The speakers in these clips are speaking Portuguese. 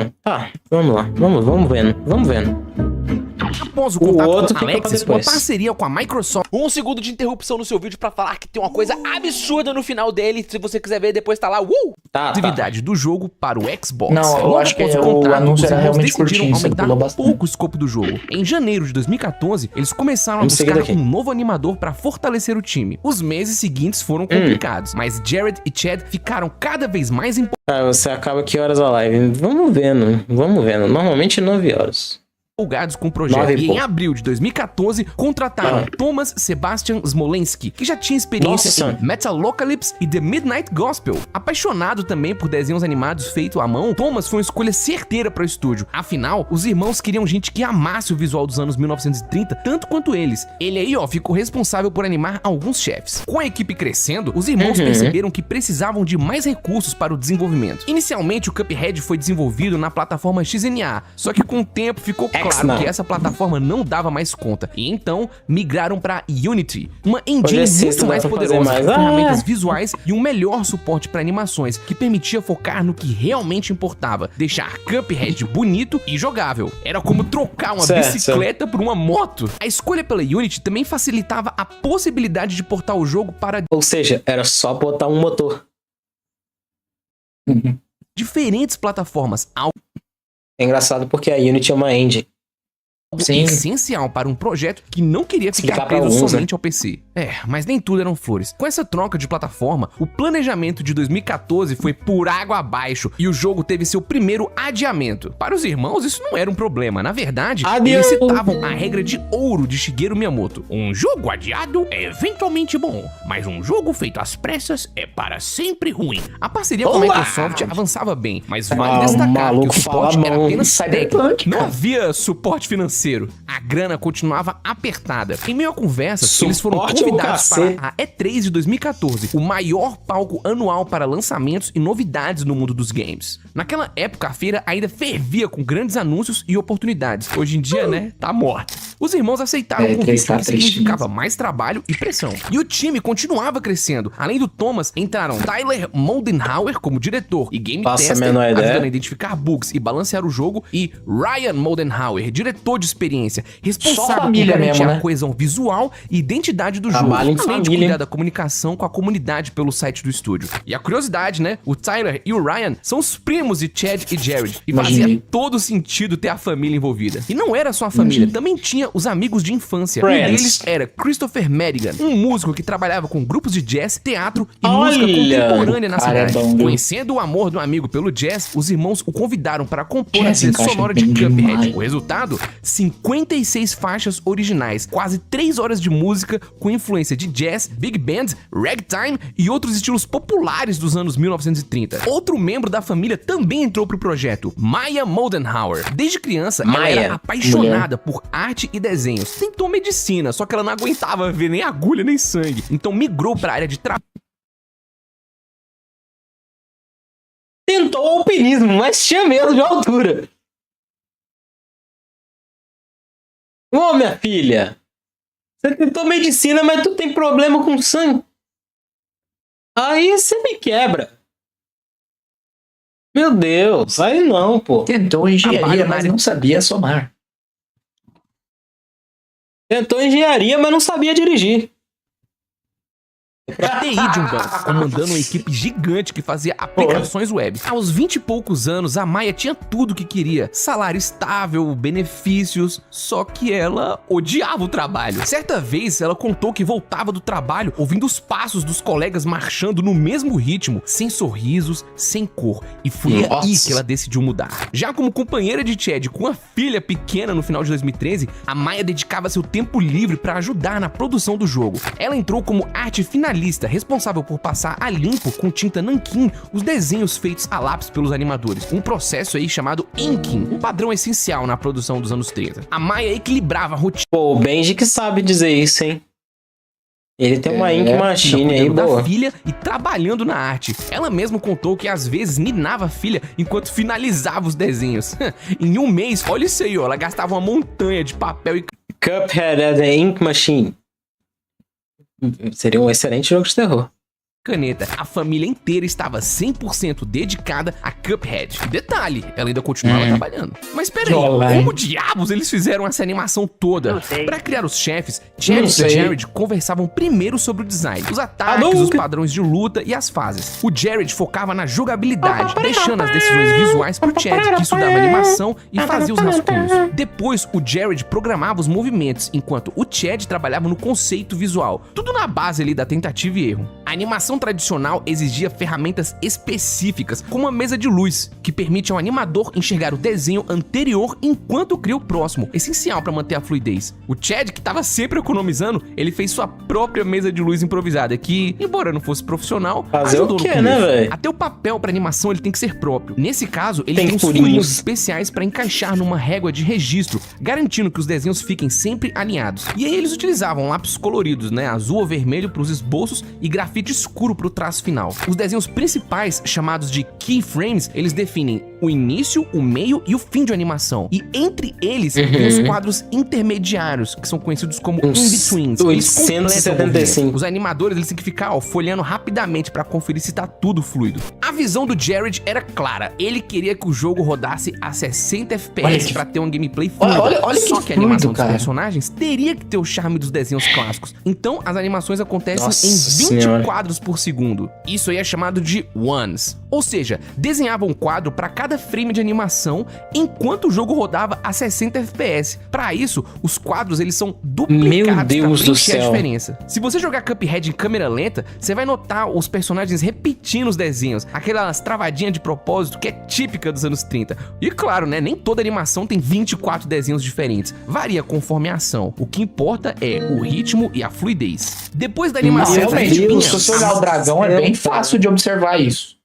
Não, tá, vamos lá. Vamos vendo. Após o O contato outro com fica Alexis, pra uma depois. parceria com a Microsoft. Um segundo de interrupção no seu vídeo pra falar que tem uma coisa absurda no final dele. Se você quiser ver, depois tá lá. Tá. Atividade do jogo para o Xbox. Não, eu Logo acho que após o contrato, anúncio os era irmãos realmente decidiram curtinho, você aumentar pulou um bastante. pouco o escopo do jogo. Em janeiro de 2014, eles começaram a Vamos seguir buscar daqui. um novo animador pra fortalecer o time. Os meses seguintes foram complicados, mas Jared e Chad ficaram cada vez mais Ah, você acaba que horas a live? Vamos vendo. Normalmente 9 horas. empolgados com o projeto. 9 e E em pouco. abril de 2014, contrataram Thomas Sebastian Smolensky, que já tinha experiência Nossa. em Metalocalypse e The Midnight Gospel. Apaixonado também por desenhos animados feitos à mão, Thomas foi uma escolha certeira para o estúdio. Afinal, os irmãos queriam gente que amasse o visual dos anos 1930 tanto quanto eles. Ele aí, ficou responsável por animar alguns chefes. Com a equipe crescendo, os irmãos perceberam que precisavam de mais recursos para o desenvolvimento. Inicialmente, o Cuphead foi desenvolvido na plataforma XNA, só que com o tempo ficou claro que essa plataforma não dava mais conta, e então migraram para Unity, uma engine muito mais poderosa, com ferramentas visuais e um melhor suporte para animações, que permitia focar no que realmente importava, deixar Cuphead bonito e jogável. Era como trocar uma bicicleta por uma moto. A escolha pela Unity também facilitava a possibilidade de portar o jogo para Ou seja, era só botar um motor. diferentes plataformas, algo É engraçado porque a Unity é uma engine. Sim. essencial para um projeto que não queria ficar Explicar pra preso alguns, somente ao PC. Mas nem tudo eram flores. Com essa troca de plataforma, o planejamento de 2014 foi por água abaixo e o jogo teve seu primeiro adiamento. Para os irmãos, isso não era um problema. Na verdade, eles citavam a regra de ouro de Shigeru Miyamoto. Um jogo adiado é eventualmente bom, mas um jogo feito às pressas é para sempre ruim. A parceria com a Microsoft avançava bem, mas vale destacar que o suporte era apenas técnico. Não havia suporte financeiro. A grana continuava apertada. Em meio a conversas, eles foram convidados para a E3 de 2014, o maior palco anual para lançamentos e novidades no mundo dos games. Naquela época, a feira ainda fervia com grandes anúncios e oportunidades. Hoje em dia, tá morta. Os irmãos aceitaram o convite, que significava mais trabalho e pressão. E o time continuava crescendo. Além do Thomas, entraram Tyler Moldenhauer como diretor e game tester, ajudando a identificar bugs e balancear o jogo, e Ryan Moldenhauer, diretor de experiência, responsável por garantir a coesão visual e identidade do jogo, além de cuidar da comunicação com a comunidade pelo site do estúdio. E a curiosidade, o Tyler e o Ryan são os primos de Chad e Jared, e fazia todo sentido ter a família envolvida. E não era só a família, também tinha os amigos de infância. Um deles era Christopher Madigan, um músico que trabalhava com grupos de jazz, teatro e música contemporânea na cidade. Conhecendo o amor do amigo pelo jazz, os irmãos o convidaram para compor a trilha sonora de Cuphead. O resultado? 56 faixas originais, quase 3 horas de música com influência de jazz, big band, ragtime e outros estilos populares dos anos 1930. Outro membro da família também entrou pro projeto, Maya Moldenhauer. Desde criança, ela era apaixonada por arte e desenhos. Tentou medicina, só que ela não aguentava ver nem agulha nem sangue, então migrou pra área de trabalho. Tentou alpinismo, mas tinha medo de altura. Ô, minha filha, você tentou medicina, mas tu tem problema com sangue. Aí você me quebra. Meu Deus, aí não, pô. Tentou engenharia, mas não sabia somar. Tentou engenharia, mas não sabia dirigir. TI de um banco, comandando uma equipe gigante que fazia aplicações web. Aos 20 e poucos anos, a Maya tinha tudo o que queria. Salário estável, benefícios, só que ela odiava o trabalho. Certa vez, ela contou que voltava do trabalho ouvindo os passos dos colegas marchando no mesmo ritmo, sem sorrisos, sem cor. E foi aí que ela decidiu mudar. Já como companheira de Chad com uma filha pequena no final de 2013, a Maya dedicava seu tempo livre para ajudar na produção do jogo. Ela entrou como arte finalista, responsável por passar a limpo com tinta nanquim os desenhos feitos a lápis pelos animadores, um processo aí chamado inking, um padrão essencial na produção dos anos 30. A Maya equilibrava a rotina. Pô, o Benji que sabe dizer isso, hein? Ele tem uma ink machine aí, boa. Da filha e trabalhando na arte. Ela mesma contou que às vezes minava a filha enquanto finalizava os desenhos. Em um mês, olha isso aí, ela gastava uma montanha de papel e Cuphead é the Ink Machine. Seria um excelente jogo de terror. caneta. A família inteira estava 100% dedicada a Cuphead. Detalhe, ela ainda continuava trabalhando. Mas peraí, como diabos eles fizeram essa animação toda? Pra criar os chefes, Chad e Jared conversavam primeiro sobre o design, os ataques, os padrões de luta e as fases. O Jared focava na jogabilidade, deixando as decisões visuais pro Chad, que estudava animação e fazia os rascunhos. Depois, o Jared programava os movimentos, enquanto o Chad trabalhava no conceito visual. Tudo na base ali da tentativa e erro. A animação tradicional exigia ferramentas específicas, como a mesa de luz, que permite ao animador enxergar o desenho anterior enquanto cria o próximo, essencial para manter a fluidez. O Chad, que estava sempre economizando, ele fez sua própria mesa de luz improvisada, que, embora não fosse profissional, ajudou no começo. Né, velho? Até o papel para animação ele tem que ser próprio. Nesse caso, ele tem uns furinhos especiais para encaixar numa régua de registro, garantindo que os desenhos fiquem sempre alinhados. E aí eles utilizavam lápis coloridos, né, azul ou vermelho para os esboços e grafite escuro para o traço final. Os desenhos principais, chamados de keyframes, eles definem o início, o meio e o fim de uma animação. E entre eles, tem os quadros intermediários, que são conhecidos como in-betweens. 875. Os animadores, eles têm que ficar, folheando rapidamente para conferir se tá tudo fluido. A visão do Jared era clara. Ele queria que o jogo rodasse a 60 FPS para ter uma gameplay fluida. Só que a animação dos personagens teria que ter o charme dos desenhos clássicos. Então, as animações acontecem em 20 quadros por segundo. Isso aí é chamado de ones. Ou seja, desenhava um quadro para cada frame de animação enquanto o jogo rodava a 60 FPS. Para isso, os quadros eles são duplicados para preencher a diferença. Se você jogar Cuphead em câmera lenta, você vai notar os personagens repetindo os desenhos, aquelas travadinhas de propósito que é típica dos anos 30. E claro, né, nem toda animação tem 24 desenhos diferentes. Varia conforme a ação. O que importa é o ritmo e a fluidez. Depois da animação, se você olhar o dragão, é bem fácil de observar isso.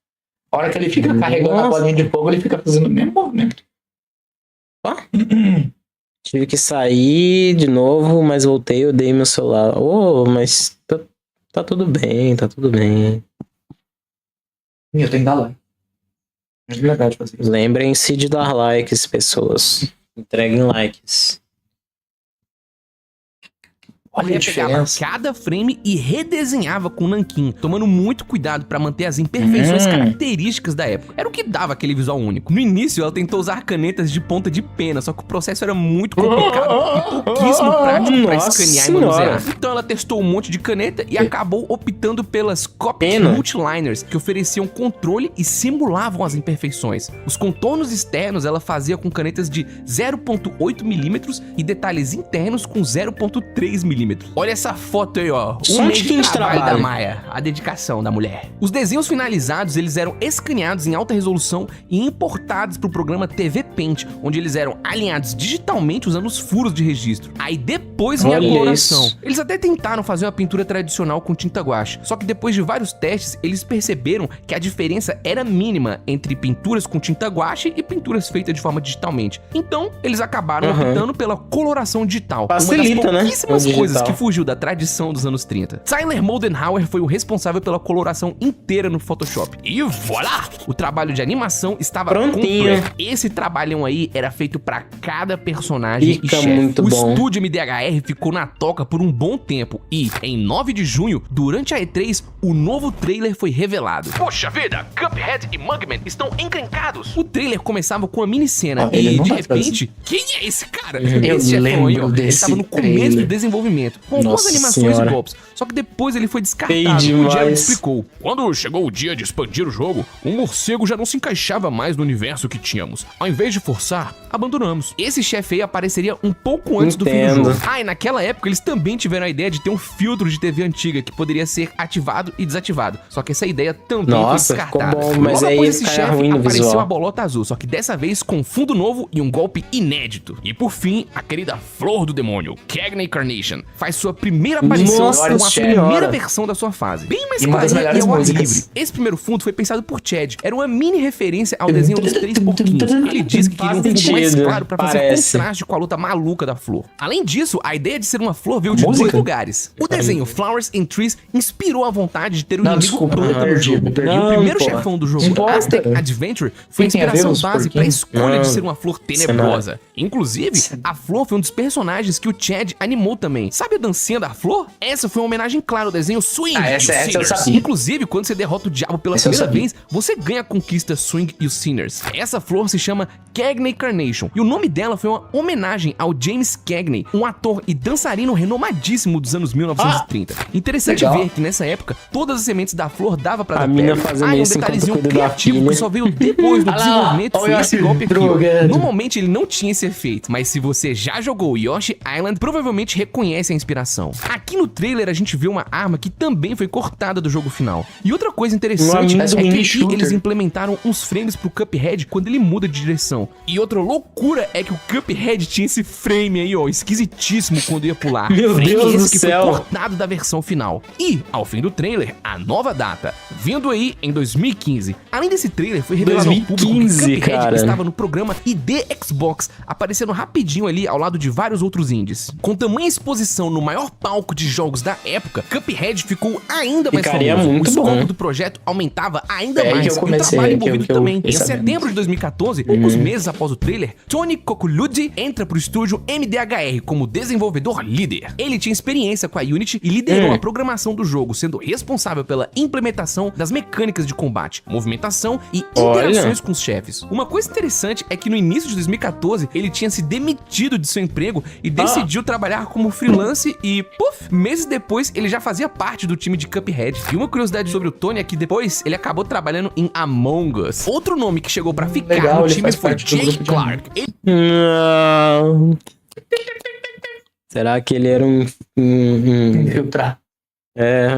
A hora que ele fica carregando a bolinha de fogo, ele fica fazendo o mesmo movimento. Tive que sair de novo, mas voltei, eu dei meu celular. Mas tá tudo bem, tá tudo bem. Eu tenho que dar like. É legal de fazer isso. Lembrem-se de dar likes, pessoas. Entreguem likes. Olha, pegava cada frame e redesenhava com nanquim, tomando muito cuidado pra manter as imperfeições características da época. Era o que dava aquele visual único. No início, ela tentou usar canetas de ponta de pena, só que o processo era muito complicado e pouquíssimo prático pra escanear e manusear. Então ela testou um monte de caneta e acabou optando pelas Copic Multiliners, que ofereciam controle e simulavam as imperfeições. Os contornos externos ela fazia com canetas de 0.8mm e detalhes internos com 0.3mm. Olha essa foto aí, ó. Um mês de trabalho da Maia. A dedicação da mulher. Os desenhos finalizados, eles eram escaneados em alta resolução e importados pro programa TV Paint, onde eles eram alinhados digitalmente usando os furos de registro. Aí depois vinha a coloração. Eles até tentaram fazer uma pintura tradicional com tinta guache, só que depois de vários testes, eles perceberam que a diferença era mínima entre pinturas com tinta guache e pinturas feitas de forma digitalmente. Então, eles acabaram optando pela coloração digital. Facilita, uma das pouquíssimas coisas que fugiu da tradição dos anos 30. Tyler Moldenhauer foi o responsável pela coloração inteira no Photoshop. E voilà! O trabalho de animação estava completo. Esse trabalhão aí era feito pra cada personagem e chefe. O estúdio MDHR ficou na toca por um bom tempo e, em 9 de junho, durante a E3, o novo trailer foi revelado. Poxa vida, Cuphead e Mugman estão encrencados. O trailer começava com uma mini-cena e, de repente, quem é esse cara? Esse chefão aí, ó, ele estava no começo do desenvolvimento, com algumas animações e golpes, só que depois ele foi descartado. O Jared explicou: quando chegou o dia de expandir o jogo, o morcego já não se encaixava mais no universo que tínhamos. Ao invés de forçar, abandonamos. Esse chefe aí apareceria um pouco antes do fim do jogo. E naquela época eles também tiveram a ideia de ter um filtro de TV antiga que poderia ser ativado e desativado. Só que essa ideia também foi descartada. Ficou bom, mas logo aí após esse chefe apareceu visual. a bolota azul, só que dessa vez com fundo novo e um golpe inédito. E por fim, a querida Flor do Demônio, Cagney Carnation, faz sua primeira aparição com a primeira versão da sua fase. Bem mais clarinha e ao ar livre. Esse primeiro fundo foi pensado por Chad. Era uma mini referência ao desenho dos 3 porquinhos. Ele disse que queria um fundo mais claro pra fazer contraste com a luta maluca da flor. Além disso, a ideia de ser uma flor veio de 2 lugares. O desenho Flowers and Trees inspirou a vontade de ter um inimigo pronto no jogo. E o primeiro chefão do jogo, Aztec Adventure, foi a inspiração base pra escolha de ser uma flor tenebrosa. Inclusive, a flor foi um dos personagens que o Chad animou também. Sabe a dancinha da flor? Essa foi uma homenagem clara ao desenho Swing essa e os eu Sinners. sabia. Inclusive, quando você derrota o diabo pela Essa eu primeira sabia. vez, você ganha a conquista Swing e os Sinners. Essa flor se chama Cagney Carnation, e o nome dela foi uma homenagem ao James Cagney, um ator e dançarino renomadíssimo dos anos 1930. Interessante legal. ver que nessa época, todas as sementes da flor dava pra A dar mina pele. fazendo Um isso enquanto detalhezinho cuida da criativo filha. que só veio depois do Olha lá, desenvolvimento olha foi esse esse golpe aqui, ó. drogado. Normalmente ele não tinha esse efeito, mas se você já jogou Yoshi Island, provavelmente reconhece a inspiração. Aqui no trailer a gente vê uma arma que também foi cortada do jogo final. E outra coisa interessante Um é que mini aqui shooter. eles implementaram uns frames pro Cuphead quando ele muda de direção. E outra loucura é que o Cuphead tinha esse frame aí, ó, esquisitíssimo quando ia pular. Meu Frame Deus esse do que céu. foi cortado da versão final. E, ao fim do trailer, a nova data, vindo aí em 2015. Além desse trailer, foi revelado ao público que 2015, Cuphead cara. estava no programa ID Xbox, aparecendo rapidinho ali ao lado de vários outros indies. Com tamanha exposição no maior palco de jogos da época, Cuphead ficou ainda mais Ficaria famoso. muito O escopo bom. do projeto aumentava ainda É aí mais. que eu comecei, e o trabalho que eu- envolvido que eu também. fiquei Em sabendo setembro de 2014, poucos meses após o trailer, Tony Coculudi entra pro estúdio MDHR como desenvolvedor líder. Ele tinha experiência com a Unity e liderou a programação do jogo, sendo responsável pela implementação das mecânicas de combate, movimentação e Olha. interações com os chefes. Uma coisa interessante é que no início de 2014, ele tinha se demitido de seu emprego e decidiu trabalhar como freelance e, puf, meses depois ele já fazia parte do time de Cuphead. E uma curiosidade sobre o Tony é que depois ele acabou trabalhando em Among Us. Outro nome que chegou pra ficar Legal, no ele time faz foi parte do Jake grupo de Clark. Ele Não. Será que ele era Infiltrar.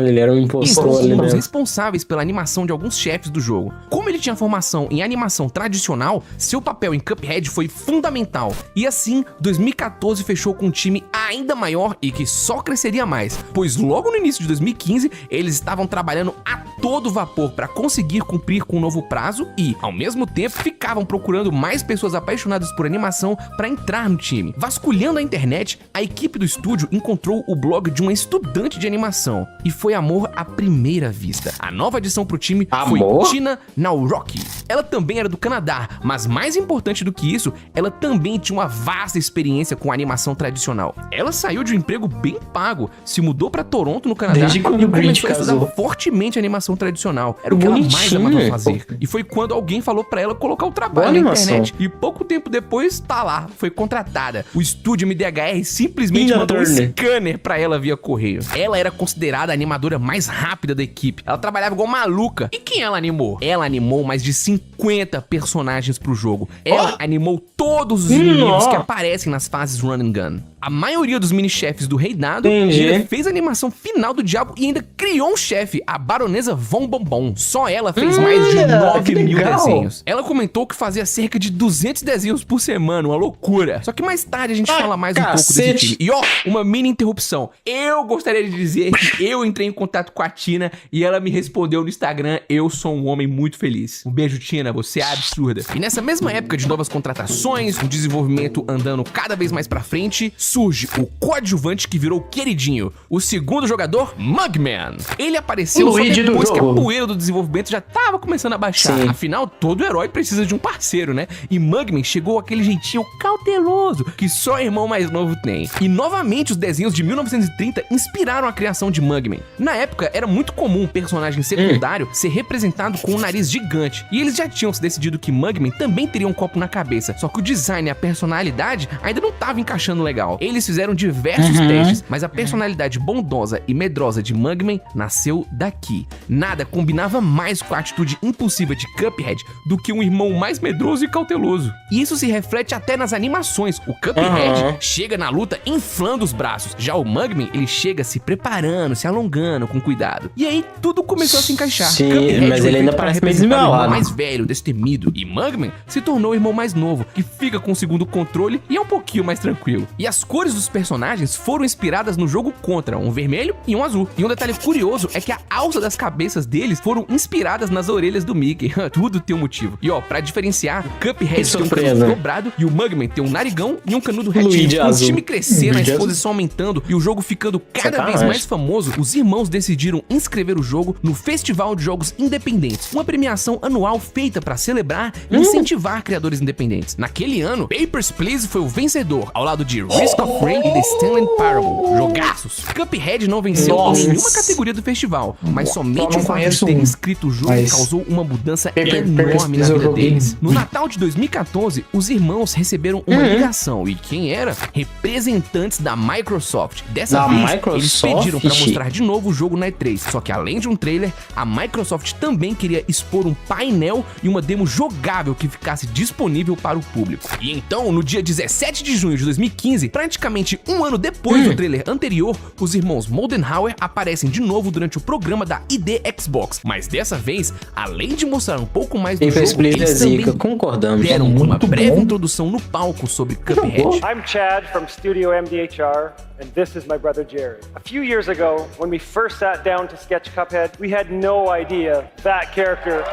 ele era um impostor foram ali, os né? responsáveis pela animação de alguns chefes do jogo. Como ele tinha formação em animação tradicional, seu papel em Cuphead foi fundamental. E assim, 2014 fechou com um time ainda maior e que só cresceria mais, pois logo no início de 2015, eles estavam trabalhando a todo vapor para conseguir cumprir com o novo prazo e, ao mesmo tempo, ficavam procurando mais pessoas apaixonadas por animação para entrar no time. Vasculhando a internet, a equipe do estúdio encontrou o blog de uma estudante de animação. E foi amor à primeira vista. A nova adição pro time Amor? foi Tina Nauroki. Ela também era do Canadá, mas mais importante do que isso, ela também tinha uma vasta experiência com animação tradicional. Ela saiu de um emprego bem pago, se mudou pra Toronto, no Canadá, Desde quando e o Grinch começou a estudar casou. fortemente animação tradicional. Era o que ela mais Bonitinho. amava fazer. E foi quando alguém falou pra ela colocar o trabalho Boa na animação. internet. E pouco tempo depois, tá lá, foi contratada. O estúdio MDHR simplesmente Tina mandou um Turner. scanner pra ela via correio. Ela era considerada a animadora mais rápida da equipe. Ela trabalhava igual maluca. E quem ela animou? Ela animou mais de 50 personagens pro jogo. Ela animou todos os inimigos que aparecem nas fases Run and Gun. A maioria dos mini-chefes do reinado. Entendi. E ainda fez a animação final do diabo e ainda criou um chefe, a Baronesa Von Bombom. Só ela fez mais de 9 que mil legal. desenhos. Ela comentou que fazia cerca de 200 desenhos por semana, uma loucura. Só que mais tarde a gente fala mais um pouco desse cacete. time. E ó, uma mini interrupção. Eu gostaria de dizer que eu entrei em contato com a Tina e ela me respondeu no Instagram: eu sou um homem muito feliz. Um beijo, Tina, você é absurda. E nessa mesma época de novas contratações, o desenvolvimento andando cada vez mais pra frente, surge o coadjuvante que virou queridinho, o segundo jogador, Mugman. Ele apareceu O só Luigi do depois que a jogo. poeira do desenvolvimento já tava começando a baixar. Sim. Afinal, todo herói precisa de um parceiro, né? E Mugman chegou aquele jeitinho cauteloso que só irmão mais novo tem. E novamente os desenhos de 1930 inspiraram a criação de Mugman. Na época, era muito comum um personagem secundário ser representado com um nariz gigante. E eles já tinham se decidido que Mugman também teria um copo na cabeça. Só que o design e a personalidade ainda não estavam encaixando legal. Eles fizeram diversos testes, mas a personalidade bondosa e medrosa de Mugman nasceu daqui. Nada combinava mais com a atitude impulsiva de Cuphead do que um irmão mais medroso e cauteloso. E isso se reflete até nas animações. O Cuphead chega na luta inflando os braços. Já o Mugman, ele chega se preparando, se alongando com cuidado. E aí tudo começou a se encaixar. Sim, Cuphead mas foi ele ainda feito pra parece meio representar o irmão desmiolado. mais velho, destemido. E Mugman se tornou o irmão mais novo, que fica com o segundo controle e é um pouquinho mais tranquilo. E as cores dos personagens foram inspiradas no jogo Contra, um vermelho e um azul. E um detalhe curioso é que a alça das cabeças deles foram inspiradas nas orelhas do Mickey. Tudo tem um motivo. E ó, pra diferenciar, o Cuphead tem um surpresa. canudo dobrado e o Mugman tem um narigão e um canudo Luigi retinho. Com o azul. time crescendo, a Luigi exposição aumentando e o jogo ficando cada vez Sacanagem. mais famoso, os irmãos decidiram inscrever o jogo no Festival de Jogos Independentes, uma premiação anual feita pra celebrar e incentivar criadores independentes. Naquele ano, Papers, Please foi o vencedor vencedor, ao lado de Risk of Rain e The Stanley Parable. Jogaços. Cuphead não venceu em nenhuma categoria do festival, mas somente o fato de ter escrito o jogo causou uma mudança enorme na vida deles. No Natal de 2014, os irmãos receberam uma ligação, e quem era? Representantes da Microsoft. Dessa vez, eles pediram pra mostrar de novo o jogo na E3, só que além de um trailer, a Microsoft também queria expor um painel e uma demo jogável que ficasse disponível para o público. E então, no dia 17 de junho de 2015, praticamente um ano depois do trailer anterior, os irmãos Moldenhauer aparecem de novo durante o programa da ID Xbox, mas dessa vez, além de mostrar um pouco mais do jogo, eles também deram uma breve introdução no palco sobre Cuphead. I'm Chad from Studio MDHR, and this is my brother Jerry. A few years ago, when we first sat down to sketch Cuphead, we had no idea that character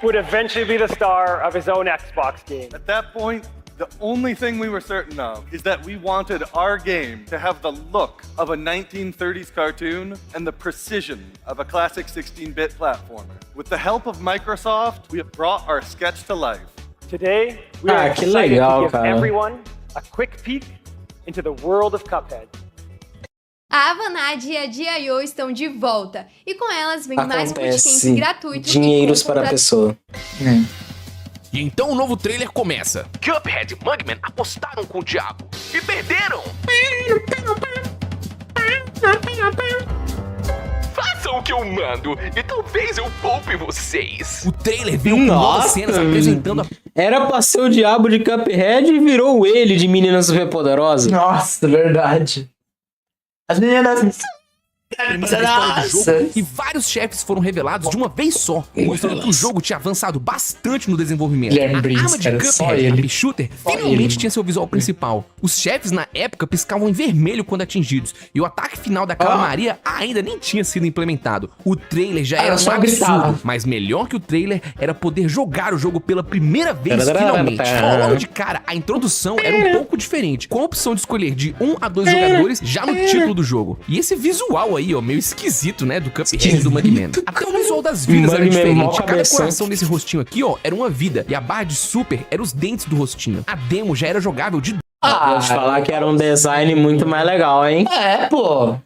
would eventually be the star of his own Xbox game. At that point, the only thing we were certain of is that we wanted our game to have the look of a 1930s cartoon and the precision of a classic 16-bit platformer. With the help of Microsoft, we have brought our sketch to life. Today, we are excited to give everyone a quick peek into the world of Cuphead. A Avanade e a G.I.O. estão de volta, e com elas vem mais bootcamps gratuitos. Dinheiros para a pessoa. E então o novo trailer começa. Cuphead e Mugman apostaram com o diabo e perderam. Façam o que eu mando e talvez eu poupe vocês. O trailer veio com novas cenas apresentando a... Era pra ser o diabo de Cuphead e virou ele de Menina Superpoderosa. Nossa, verdade. As meninas... E vários chefes foram revelados de uma vez só, mostrando que o jogo tinha avançado bastante no desenvolvimento. A arma de Cuphead, a P-Shooter, finalmente tinha seu visual principal. Os chefes na época piscavam em vermelho quando atingidos, e o ataque final da calmaria ainda nem tinha sido implementado. O trailer já era um absurdo, mas melhor que o trailer era poder jogar o jogo pela primeira vez finalmente. Logo de cara, a introdução era um pouco diferente, com a opção de escolher de 1 a 2 jogadores já no título do jogo. E esse visual aí, ó, meio esquisito, né, do Cuphead e do Mugman. Até o visual das vidas era diferente. Cada coração desse rostinho aqui, ó, era uma vida, e a barra de super era os dentes do rostinho. A demo já era jogável de... Pode falar que era um design muito mais legal, hein? É, pô.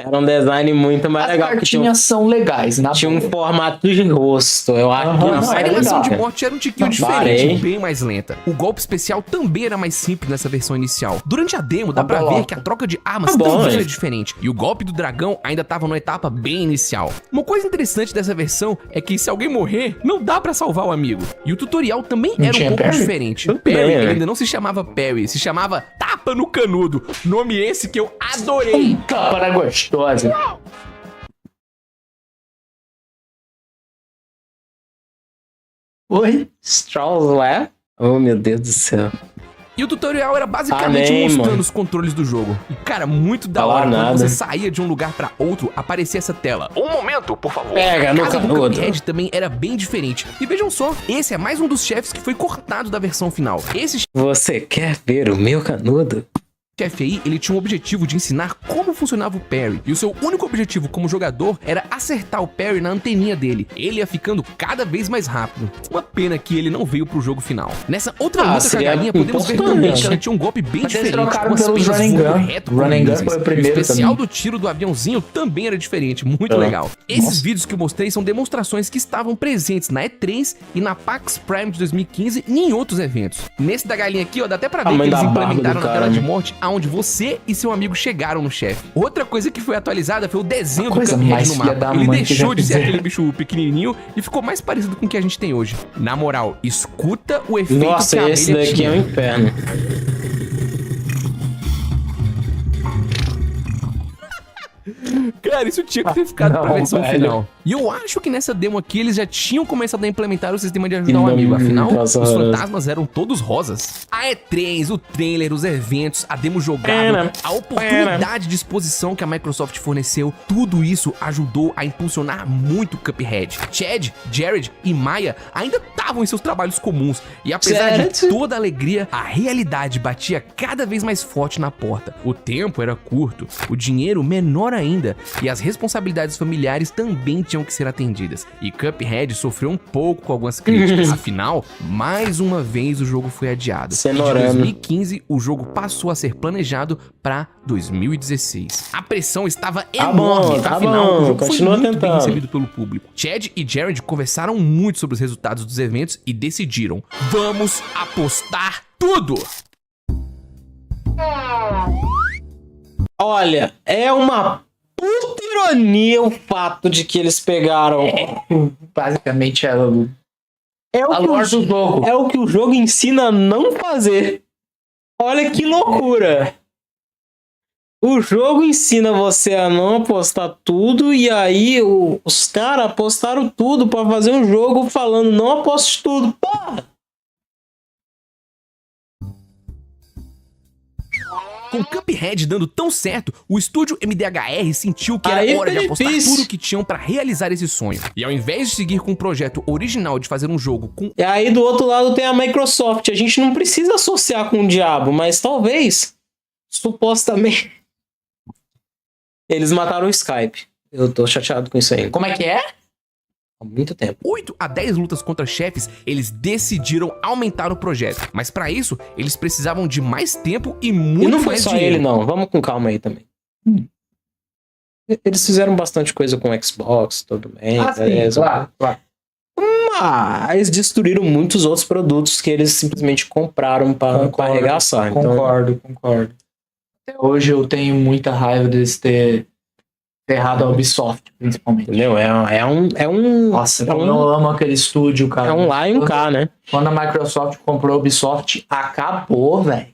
Era um design muito mais legal. As cartinhas são legais, na tinha um formato de rosto, eu acho que não. A animação de morte era um tiquinho diferente, bem mais lenta. O golpe especial também era mais simples nessa versão inicial. Durante a demo, dá pra ver que a troca de armas também era diferente. E o golpe do dragão ainda tava numa etapa bem inicial. Uma coisa interessante dessa versão é que se alguém morrer, não dá pra salvar o amigo. E o tutorial também era um pouco diferente. Perry ainda não se chamava Perry, se chamava Tapa no Canudo. Nome esse que eu adorei. Tapa na gostosa. Oi? Strauss lá? Oh, meu Deus do céu. E o tutorial era basicamente mostrando os controles do jogo. E, cara, muito da hora, quando você saía de um lugar pra outro, aparecia essa tela. Um momento, por favor. Pega no canudo. O Cuphead também era bem diferente. E vejam só, esse é mais um dos chefes que foi cortado da versão final. Esse... Você quer ver o meu canudo? chefe aí, ele tinha o objetivo de ensinar como funcionava o parry, e o seu único objetivo como jogador era acertar o parry na anteninha dele. Ele ia ficando cada vez mais rápido. Uma pena que ele não veio pro jogo final. Nessa outra luta com a galinha, podemos ver também que ela tinha um golpe bem diferente, com as penas voando reto com o especial do tiro do aviãozinho também era diferente, muito legal. Esses vídeos que eu mostrei são demonstrações que estavam presentes na E3 e na PAX Prime de 2015 e em outros eventos. Nesse da galinha aqui, ó, dá até pra ver que eles implementaram na tela de morte aonde você e seu amigo chegaram no chefe. Outra coisa que foi atualizada foi o desenho do Cuphead no mapa. Ele deixou de ser aquele bicho pequenininho e ficou mais parecido com o que a gente tem hoje. Na moral, escuta o efeito que a abelha tinha. Nossa, esse daqui é um inferno. Cara, isso tinha que ter ficado pra versão final. E eu acho que nessa demo aqui eles já tinham começado a implementar o sistema de ajudar o amigo. Afinal, os fantasmas eram todos rosas. A E3, o trailer, os eventos, a demo jogável, a oportunidade de exposição que a Microsoft forneceu, tudo isso ajudou a impulsionar muito o Cuphead. Chad, Jared e Maya ainda estavam focavam em seus trabalhos comuns. E apesar de toda a alegria, a realidade batia cada vez mais forte na porta. O tempo era curto, o dinheiro menor ainda, e as responsabilidades familiares também tinham que ser atendidas. E Cuphead sofreu um pouco com algumas críticas. Afinal, mais uma vez o jogo foi adiado. Em 2015, o jogo passou a ser planejado para 2016. A pressão estava enorme, afinal, o jogo foi muito bem recebido pelo público. Chad e Jared conversaram muito sobre os resultados dos eventos e decidiram: vamos apostar tudo! Olha, é uma puta ironia o fato de que eles pegaram... Basicamente é o do jogo. É o que o jogo ensina a não fazer. Olha que loucura. O jogo ensina você a não apostar tudo, e aí os caras apostaram tudo pra fazer um jogo falando não aposte tudo. Porra! Com Cuphead dando tão certo, o estúdio MDHR sentiu que era hora de apostar tudo que tinham pra realizar esse sonho. E ao invés de seguir com o projeto original de fazer um jogo com... E aí do outro lado tem a Microsoft. A gente não precisa associar com o diabo, mas talvez, supostamente... Eles mataram o Skype. Eu tô chateado com isso ainda. Como é que é? Há muito tempo. 8 a 10 lutas contra chefes, eles decidiram aumentar o projeto. Mas pra isso, eles precisavam de mais tempo e muito mais dinheiro. E não foi só ele, não. Vamos com calma aí também. Eles fizeram bastante coisa com o Xbox, tudo bem. Sim, claro. Mas destruíram muitos outros produtos que eles simplesmente compraram para arregaçar. Concordo. Hoje eu tenho muita raiva deles ter ferrado a Ubisoft, principalmente. Entendeu? Nossa, eu amo aquele estúdio, cara. É um lá e um cá, né? Quando a Microsoft comprou a Ubisoft, acabou, velho.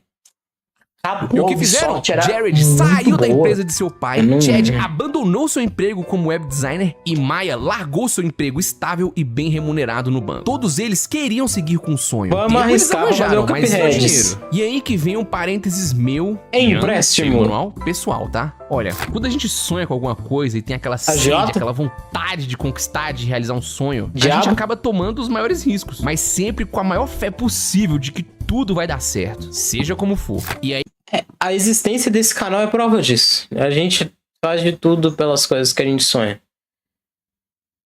E o que fizeram? Jared saiu da empresa de seu pai, Chad abandonou seu emprego como web designer e Maya largou seu emprego estável e bem remunerado no banco. Todos eles queriam seguir com o sonho. Vamos arriscar pra fazer o Cuphead. E aí que vem um parênteses meu empréstimo manual pessoal, tá? Olha, quando a gente sonha com alguma coisa e tem aquela sede, aquela vontade de conquistar, de realizar um sonho, a gente acaba tomando os maiores riscos, mas sempre com a maior fé possível de que tudo vai dar certo, seja como for. E aí a existência desse canal é prova disso. A gente faz de tudo pelas coisas que a gente sonha.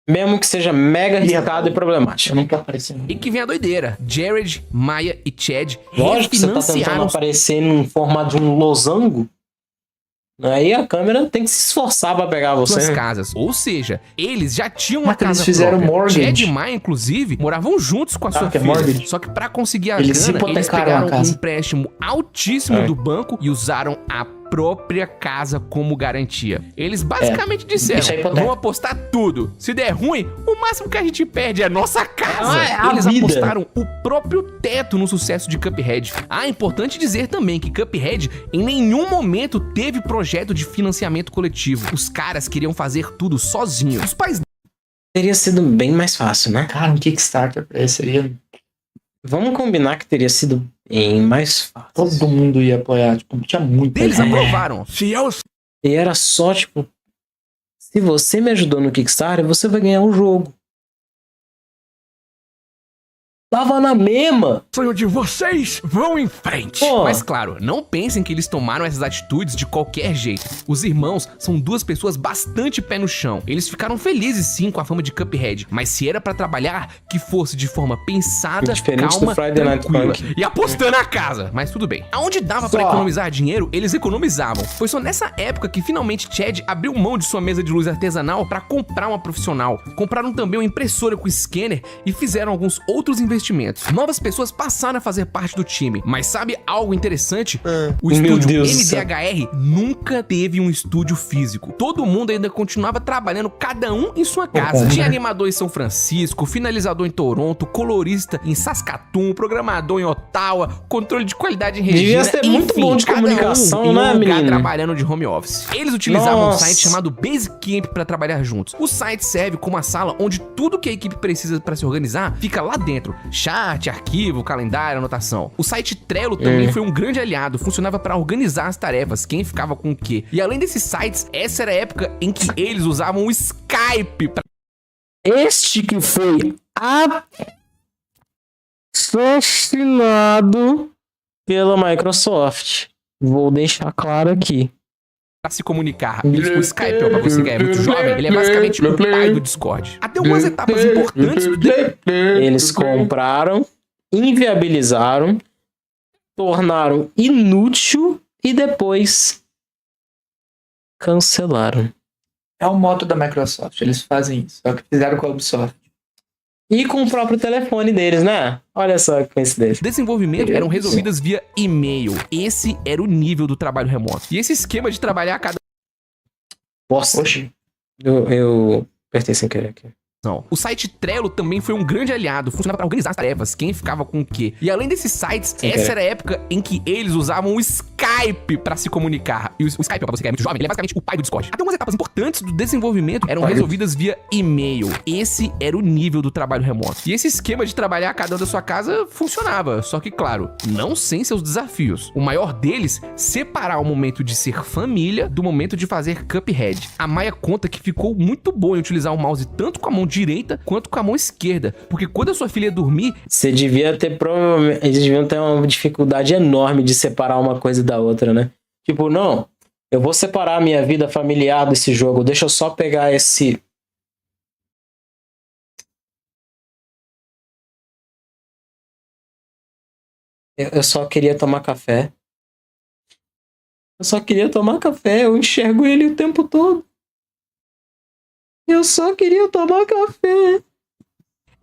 Mesmo que seja mega arriscado e problemático. Eu não quero aparecer. E que vem a doideira. Jared, Maya e Chad lógico que você tá tentando aparecer num formato de um losango. Aí a câmera tem que se esforçar pra pegar você. Suas casas. Ou seja, eles já tinham uma casa eles fizeram própria. mortgage. Chad e Maya, inclusive, moravam juntos com a sua filha. Só que pra conseguir a eles grana, eles pegaram um empréstimo altíssimo do banco e usaram a própria casa como garantia. Eles basicamente disseram: vamos apostar tudo. Se der ruim, o máximo que a gente perde é nossa casa. Eles apostaram o próprio teto no sucesso de Cuphead. É importante dizer também que Cuphead em nenhum momento teve projeto de financiamento coletivo. Os caras queriam fazer tudo sozinhos. Os pais... Teria sido bem mais fácil, né? Cara, um Kickstarter pra esse seria... Vamos combinar que teria sido bem mais fácil. Todo mundo ia apoiar, tipo, tinha muito. Eles aprovaram. E era só, tipo, se você me ajudou no Kickstarter, você vai ganhar o jogo. Tava na mesma. Sonho de vocês, vão em frente. Pô. Mas claro, não pensem que eles tomaram essas atitudes de qualquer jeito. Os irmãos são duas pessoas bastante pé no chão. Eles ficaram felizes sim com a fama de Cuphead, mas se era pra trabalhar, que fosse de forma pensada, calma, tranquila e apostando na casa. Mas tudo bem. Aonde dava pra economizar dinheiro, eles economizavam. Foi só nessa época que finalmente Chad abriu mão de sua mesa de luz artesanal pra comprar uma profissional. Compraram também uma impressora com scanner e fizeram alguns outros investimentos. Novas pessoas passaram a fazer parte do time. Mas sabe algo interessante? O estúdio MDHR nunca teve um estúdio físico. Todo mundo ainda continuava trabalhando, cada um em sua casa. Tinha animador em São Francisco, finalizador em Toronto, colorista em Saskatoon, programador em Ottawa, controle de qualidade em Regina. Devia ser muito bom de comunicação, né, menino? Trabalhando de home office. Eles utilizavam um site chamado Basecamp para trabalhar juntos. O site serve como uma sala onde tudo que a equipe precisa para se organizar fica lá dentro. Chat, arquivo, calendário, anotação. O site Trello também foi um grande aliado, funcionava para organizar as tarefas, quem ficava com o quê. E além desses sites, essa era a época em que eles usavam o Skype. Este que foi a patrocinado pela Microsoft. Vou deixar claro aqui. Pra se comunicar. O Skype, ó, pra você que é muito jovem, ele é basicamente o pai do Discord. Até algumas etapas importantes do Eles compraram, inviabilizaram, tornaram inútil e depois cancelaram. É o moto da Microsoft, eles fazem isso. É o que fizeram com a Ubisoft. E com o próprio telefone deles, né? Olha só que coincidência. Desenvolvimento eram resolvidas via e-mail. Esse era o nível do trabalho remoto. E esse esquema de trabalhar a cada... Nossa, eu apertei sem querer aqui. O site Trello também foi um grande aliado, funcionava para organizar as tarefas, quem ficava com o quê. E além desses sites, essa era a época em que eles usavam o Skype para se comunicar. E o Skype, pra você que é muito jovem, ele é basicamente o pai do Discord. Até algumas etapas importantes do desenvolvimento eram resolvidas via e-mail. Esse era o nível do trabalho remoto. E esse esquema de trabalhar cada um da sua casa funcionava, só que, claro, não sem seus desafios. O maior deles, separar o momento de ser família do momento de fazer Cuphead. A Maia conta que ficou muito boa em utilizar o mouse tanto com a mão direita quanto com a mão esquerda, porque quando a sua filha dormir... Você devia ter, provavelmente, eles deviam ter uma dificuldade enorme de separar uma coisa da outra, né? Tipo, não, eu vou separar a minha vida familiar desse jogo, deixa eu só pegar esse... Eu só queria tomar café. Eu só queria tomar café, eu enxergo ele o tempo todo. Eu só queria tomar café.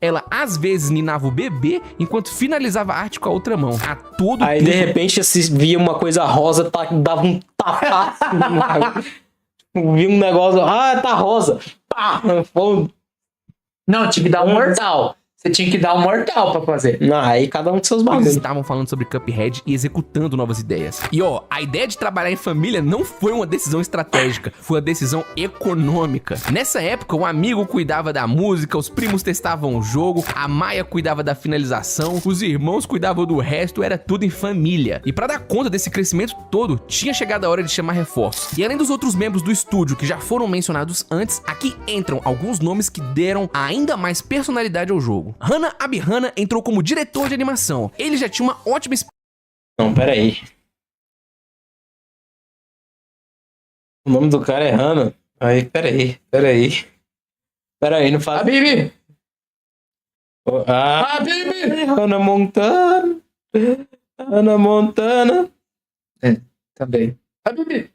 Ela, às vezes, ninava o bebê enquanto finalizava a arte com a outra mão. A todo Aí, tempo... de repente, via uma coisa rosa, dava um tapaço. Via um negócio... Ah, tá rosa. Pá! Não, tive que dar um mortal. Você tinha que dar um mortal pra fazer. Não, aí cada um com seus Eles bagulhos. estavam falando sobre Cuphead e executando novas ideias. E ó, a ideia de trabalhar em família não foi uma decisão estratégica, foi uma decisão econômica. Nessa época, o amigo cuidava da música, os primos testavam o jogo, a Maia cuidava da finalização, os irmãos cuidavam do resto, era tudo em família. E pra dar conta desse crescimento todo, tinha chegado a hora de chamar reforços. E além dos outros membros do estúdio que já foram mencionados antes, aqui entram alguns nomes que deram ainda mais personalidade ao jogo. Hana Abihana entrou como diretor de animação. Ele já tinha uma ótima... Não, peraí. O nome do cara é Hana. Aí, peraí. Peraí, não fala... Bibi! Bibi! Hannah Montana. Hannah Montana. É, também. Bibi!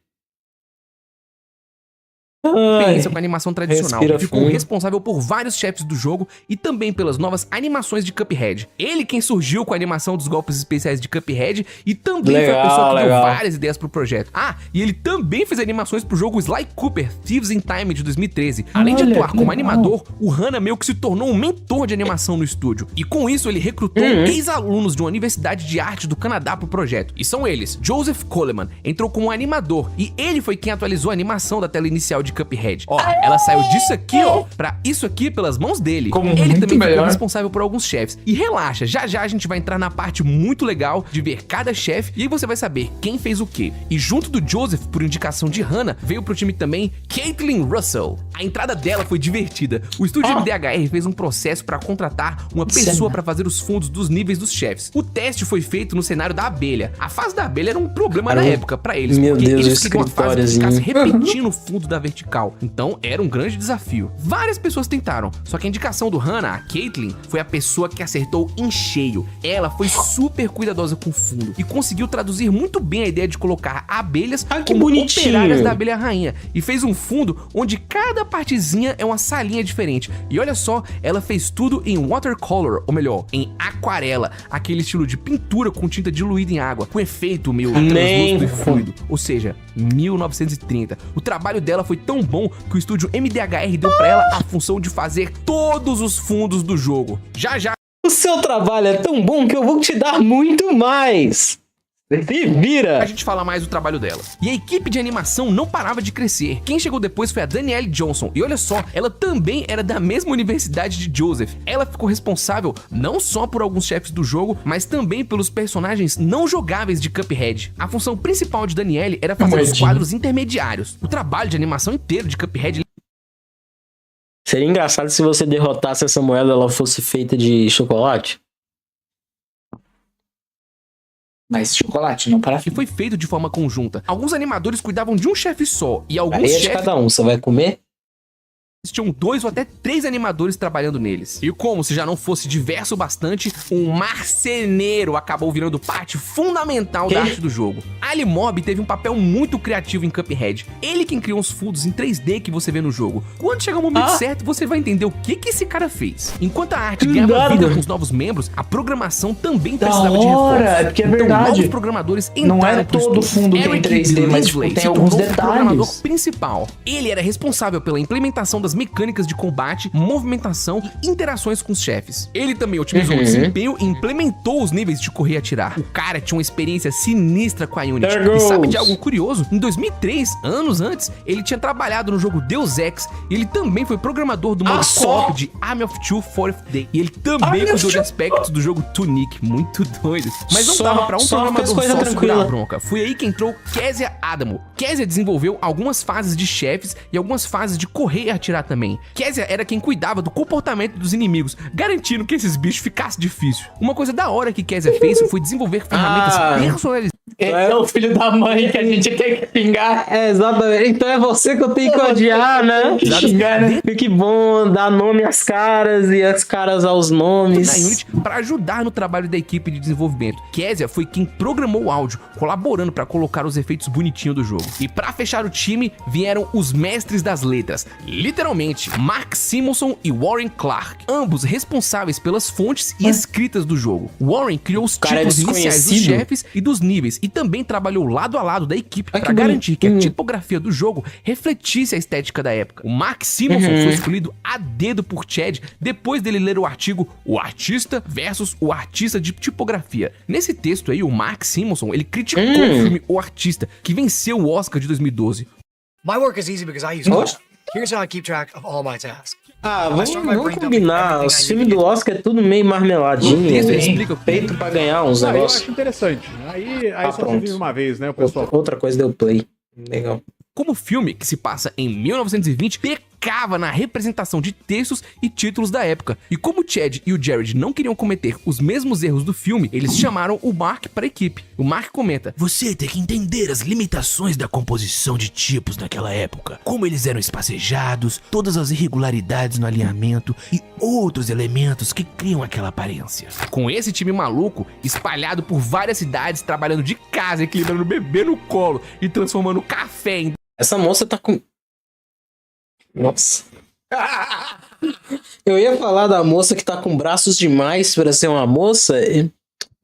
Experiência com a animação tradicional. Respira Ficou fundo. responsável por vários chefes do jogo e também pelas novas animações de Cuphead. Ele quem surgiu com a animação dos golpes especiais de Cuphead e também foi a pessoa que deu várias ideias pro projeto. Ah, e ele também fez animações pro jogo Sly Cooper Thieves in Time de 2013. Além de atuar como animador, o Hana meio que se tornou um mentor de animação no estúdio. E com isso ele recrutou ex-alunos de uma universidade de arte do Canadá pro projeto. E são eles. Joseph Coleman entrou como animador e ele foi quem atualizou a animação da tela inicial de Cuphead. Ó, ela saiu disso aqui, ó, pra isso aqui pelas mãos dele. Ele também ficou responsável por alguns chefes. E relaxa, já já a gente vai entrar na parte muito legal de ver cada chefe e aí você vai saber quem fez o quê. E junto do Joseph, por indicação de Hana, veio pro time também Caitlin Russell. A entrada dela foi divertida. O estúdio MDHR fez um processo pra contratar uma pessoa pra fazer os fundos dos níveis dos chefes. O teste foi feito no cenário da abelha. A fase da abelha era um problema na época pra eles, Meu porque Deus, eles queriam uma fase que ficasse escritóriozinho. repetindo o fundo da vertical. Então era um grande desafio. Várias pessoas tentaram, só que a indicação do Hana, a Caitlin, foi a pessoa que acertou em cheio. Ela foi super cuidadosa com o fundo e conseguiu traduzir muito bem a ideia de colocar abelhas que como bonitinho. operárias da abelha rainha e fez um fundo onde cada partezinha é uma salinha diferente. E olha só, ela fez tudo em watercolor, ou melhor, em aquarela, aquele estilo de pintura com tinta diluída em água, com efeito meio translúcido e fluido, ou seja, 1930. O trabalho dela foi tão bom que o estúdio MDHR deu pra ela a função de fazer todos os fundos do jogo. Já já O seu trabalho é tão bom que eu vou te dar muito mais. Se vira. a gente fala mais do trabalho dela. E a equipe de animação não parava de crescer. Quem chegou depois foi a Danielle Johnson. E olha só, ela também era da mesma universidade de Joseph. Ela ficou responsável não só por alguns chefes do jogo, mas também pelos personagens não jogáveis de Cuphead. A função principal de Danielle era fazer os quadros intermediários. O trabalho de animação inteiro de Cuphead... Seria engraçado se você derrotasse essa moeda e ela fosse feita de chocolate. Mas chocolate, não que parafina. foi feito de forma conjunta. Alguns animadores cuidavam de um chefe só, e alguns Aí é de chefes cada um, você vai comer? tinham 2 ou até 3 animadores trabalhando neles. E como se já não fosse diverso o bastante, um marceneiro acabou virando parte fundamental da arte do jogo. Ali Mob teve um papel muito criativo em Cuphead. Ele quem criou os fundos em 3D que você vê no jogo. Quando chegar o momento certo, você vai entender o que esse cara fez. Enquanto a arte ganhava vida com os novos membros, a programação também precisava de reforço. É porque é Então, verdade. novos programadores entraram Não é pro todo estúdio. fundo que tem Eric 3D, mas tipo, Linsley tem se alguns tornou o programador detalhes. principal. Ele era responsável pela implementação das mecânicas de combate, movimentação e interações com os chefes. Ele também otimizou o desempenho e implementou os níveis de correr e atirar. O cara tinha uma experiência sinistra com a Unity. E sabe de algo curioso? Em 2003, anos antes, ele tinha trabalhado no jogo Deus Ex e ele também foi programador do modo co-op de Army of Two 4th Day. E ele também cuidou de aspectos do jogo Tunic. Muito doido. Mas não dava pra um programador só segurar a bronca. Foi aí que entrou Kezia Adamo. Kezia desenvolveu algumas fases de chefes e algumas fases de correr e atirar também. Kezia era quem cuidava do comportamento dos inimigos, garantindo que esses bichos ficassem difíceis. Uma coisa da hora que Kezia fez foi desenvolver ferramentas personalizadas. Esse é o filho da mãe que a gente tem que xingar. É, exatamente. Então é você que eu tenho que odiar, né? Xingar, né? Que bom, dar nome às caras e as caras aos nomes. Da Unity para ajudar no trabalho da equipe de desenvolvimento. Kezia foi quem programou o áudio, colaborando para colocar os efeitos bonitinhos do jogo. E para fechar o time, vieram os mestres das letras, literalmente, Mark Simonson e Warren Clark, ambos responsáveis pelas fontes e escritas do jogo. Warren criou os títulos iniciais dos chefes e dos níveis e também trabalhou lado a lado da equipe para garantir que a tipografia do jogo refletisse a estética da época. O Mark Simonson foi escolhido a dedo por Chad depois dele ler o artigo O Artista versus o Artista de Tipografia. Nesse texto aí, o Mark Simonson, ele criticou o filme O Artista, que venceu o Oscar de 2012. My work is easy because I use Code. Here's how I keep track of all my tasks. Ah, vamos combinar. Os filmes do Oscar é tudo meio marmeladinho. Texto explica Feito pra ganhar uns Eu negócios. acho interessante. Aí só se pronto. vive uma vez, né, o pessoal. Outra coisa deu play. Legal. Como o filme, que se passa em 1920, pecava na representação de textos e títulos da época. E como o Chad e o Jared não queriam cometer os mesmos erros do filme, eles chamaram o Mark para a equipe. O Mark comenta: "Você tem que entender as limitações da composição de tipos naquela época, como eles eram espacejados, todas as irregularidades no alinhamento e outros elementos que criam aquela aparência." Com esse time maluco, espalhado por várias cidades, trabalhando de casa, equilibrando o bebê no colo e transformando café em... Essa moça tá com... Nossa. Eu ia falar da moça que tá com braços demais pra ser uma moça e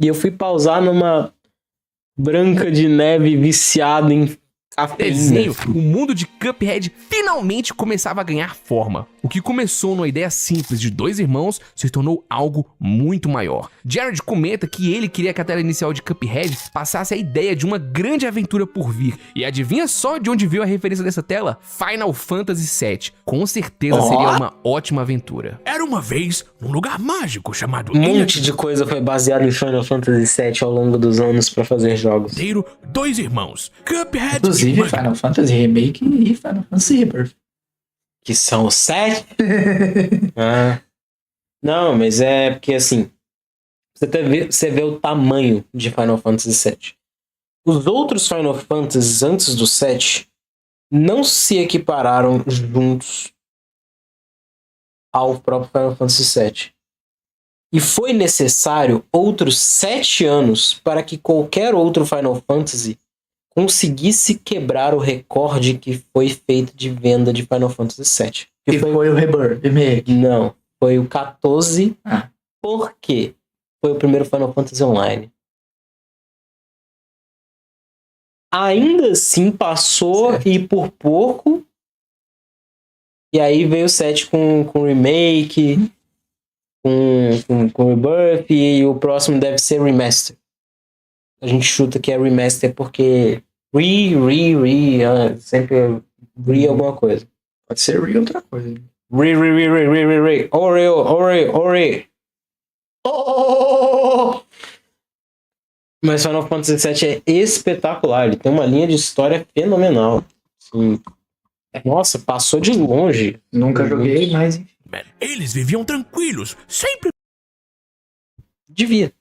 eu fui pausar numa Branca de Neve viciada em cafeína. Desenho, o mundo de Cuphead finalmente começava a ganhar forma. O que começou numa ideia simples de 2 irmãos se tornou algo muito maior. Jared comenta que ele queria que a tela inicial de Cuphead passasse a ideia de uma grande aventura por vir. E adivinha só de onde veio a referência dessa tela? Final Fantasy VII. Com certeza seria uma ótima aventura. Era uma vez um lugar mágico chamado... Um monte de coisa foi baseada em Final Fantasy VII ao longo dos anos pra fazer jogos. 2 irmãos. Cuphead... Inclusive Final Fantasy Remake e Final Fantasy Rebirth. Que são os 7? Não, mas é porque assim, você vê o tamanho de Final Fantasy VII. Os outros Final Fantasies antes do 7 não se equipararam juntos ao próprio Final Fantasy VII. E foi necessário outros 7 anos para que qualquer outro Final Fantasy conseguisse quebrar o recorde que foi feito de venda de Final Fantasy VII. E foi o Rebirth, Remake. Não, foi o 14. Por quê? Foi o primeiro Final Fantasy Online. Ainda assim passou e por pouco. E aí veio o 7 com remake, com Rebirth, e o próximo deve ser Remaster. A gente chuta que é Remaster porque sempre re alguma coisa. Pode ser re outra coisa. Re. Ore. Mas Final Fantasy VII é espetacular. Ele tem uma linha de história fenomenal. Assim, nossa, passou de longe. Nunca joguei, mas... Eles viviam tranquilos, sempre... Devia.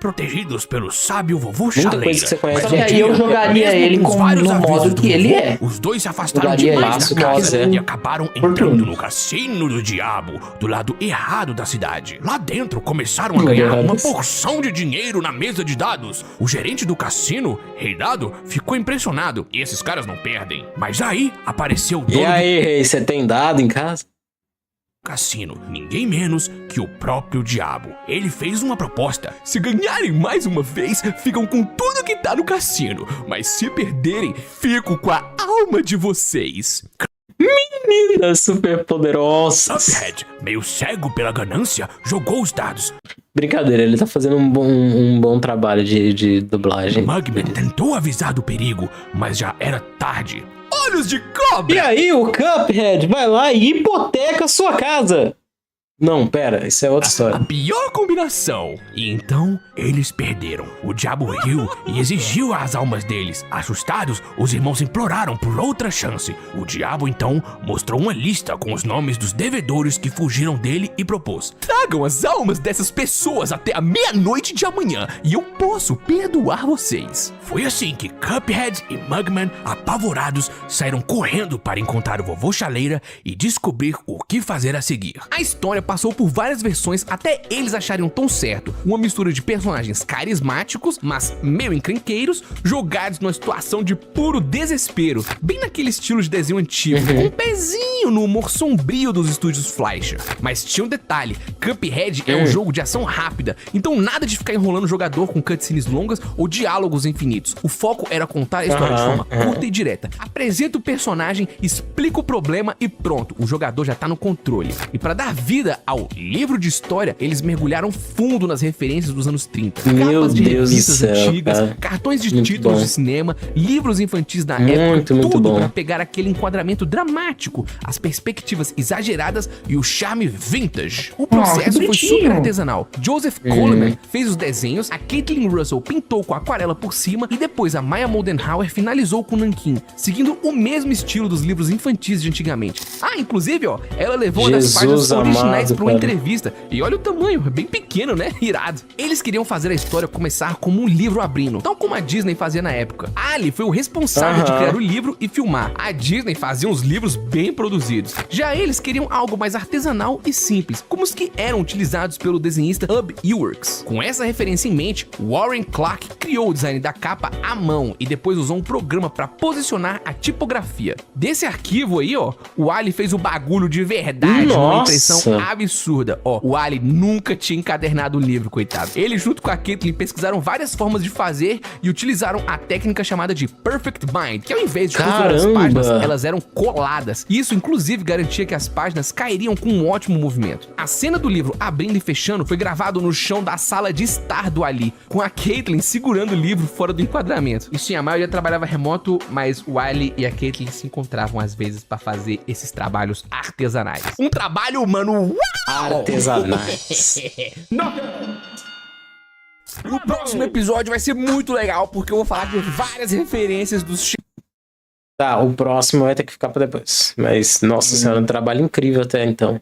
protegidos pelo sábio vovô Muita Chaleira. coisa que você conhece. Só que aí eu jogaria ele no modo que ele é. Os dois se afastaram Jogaria demais ele da no casa modo e acabaram por entrando turnos. no cassino do diabo, do lado errado da cidade. Lá dentro começaram a ganhar uma porção de dinheiro na mesa de dados. O gerente do cassino, Rei Dado, ficou impressionado. E esses caras não perdem. Mas aí apareceu o dono E aí, Rei, você tem dado em casa? cassino, ninguém menos que o próprio diabo. Ele fez uma proposta: se ganharem mais uma vez, ficam com tudo que tá no cassino, mas se perderem, fico com a alma de vocês. Meninas super poderosas. Cuphead, meio cego pela ganância, jogou os dados. Brincadeira, ele tá fazendo um bom trabalho de dublagem. Mugman tentou avisar do perigo, mas já era tarde. Olhos de cobra! E aí o Cuphead vai lá e hipoteca sua casa. Não, pera, isso é outra A história. pior combinação. E então, eles perderam. O diabo riu e exigiu as almas deles. Assustados, os irmãos imploraram por outra chance. O diabo, então, mostrou uma lista com os nomes dos devedores que fugiram dele e propôs: tragam as almas dessas pessoas até a meia-noite de amanhã e eu posso perdoar vocês. Foi assim que Cuphead e Mugman, apavorados, saíram correndo para encontrar o vovô Chaleira e descobrir o que fazer a seguir. A história passou por várias versões até eles acharem um tom certo. Uma mistura de personagens carismáticos, mas meio encrenqueiros, jogados numa situação de puro desespero. Bem naquele estilo de desenho antigo, com um pezinho no humor sombrio dos estúdios Fleischer. Mas tinha um detalhe: Cuphead é um jogo de ação rápida, então nada de ficar enrolando o jogador com cutscenes longas ou diálogos infinitos. O foco era contar a história de forma curta e direta. Apresenta o personagem, explica o problema e pronto, o jogador já tá no controle. E para dar vida ao livro de história, eles mergulharam fundo nas referências dos anos 30. Meu Capas de Deus do revistas céu, antigas, cara. cartões de Muito títulos bom. de cinema, livros infantis da Muito, época, muito tudo bom. para pegar aquele enquadramento dramático, as perspectivas exageradas e o charme vintage. O processo foi bonitinho. super artesanal. Joseph Coleman fez os desenhos, a Caitlin Russell pintou com aquarela por cima e depois a Maya Moldenhauer finalizou com nanquim, seguindo o mesmo estilo dos livros infantis de antigamente. Ah, inclusive, ó, ela levou uma das Jesus páginas originais amado, para uma cara. entrevista. E olha o tamanho, é bem pequeno, né? Irado. Eles queriam fazer a história começar como um livro abrindo, tal como a Disney fazia na época. Ali foi o responsável de criar o livro e filmar. A Disney fazia uns livros bem produzidos. Já eles queriam algo mais artesanal e simples, como os que eram utilizados pelo desenhista Ub Iwerks. Com essa referência em mente, Warren Clark criou o design da capa à mão e depois usou um programa para posicionar a tipografia. Desse arquivo aí, ó, o Ali fez o bagulho de verdade, uma Nossa. impressão absurda. Ó, o Ali nunca tinha encadernado o livro, coitado. Ele junto com a Caitlin pesquisaram várias formas de fazer e utilizaram a técnica chamada de Perfect Bind, que ao invés de costurar as Caramba. páginas, elas eram coladas. Isso, inclusive, garantia que as páginas cairiam com um ótimo movimento. A cena do livro abrindo e fechando foi gravado no chão da sala de estar do Ali, com a Caitlin segurando o livro fora do enquadramento. E sim, a maioria trabalhava remoto, mas o Ali e a Caitlin se encontravam às vezes para fazer esses trabalhos artesanais. Um trabalho humano, uau! Artesanais. O próximo episódio vai ser muito legal, porque eu vou falar de várias referências dos Tá, o próximo vai ter que ficar pra depois. Mas, nossa senhora, um trabalho incrível até então.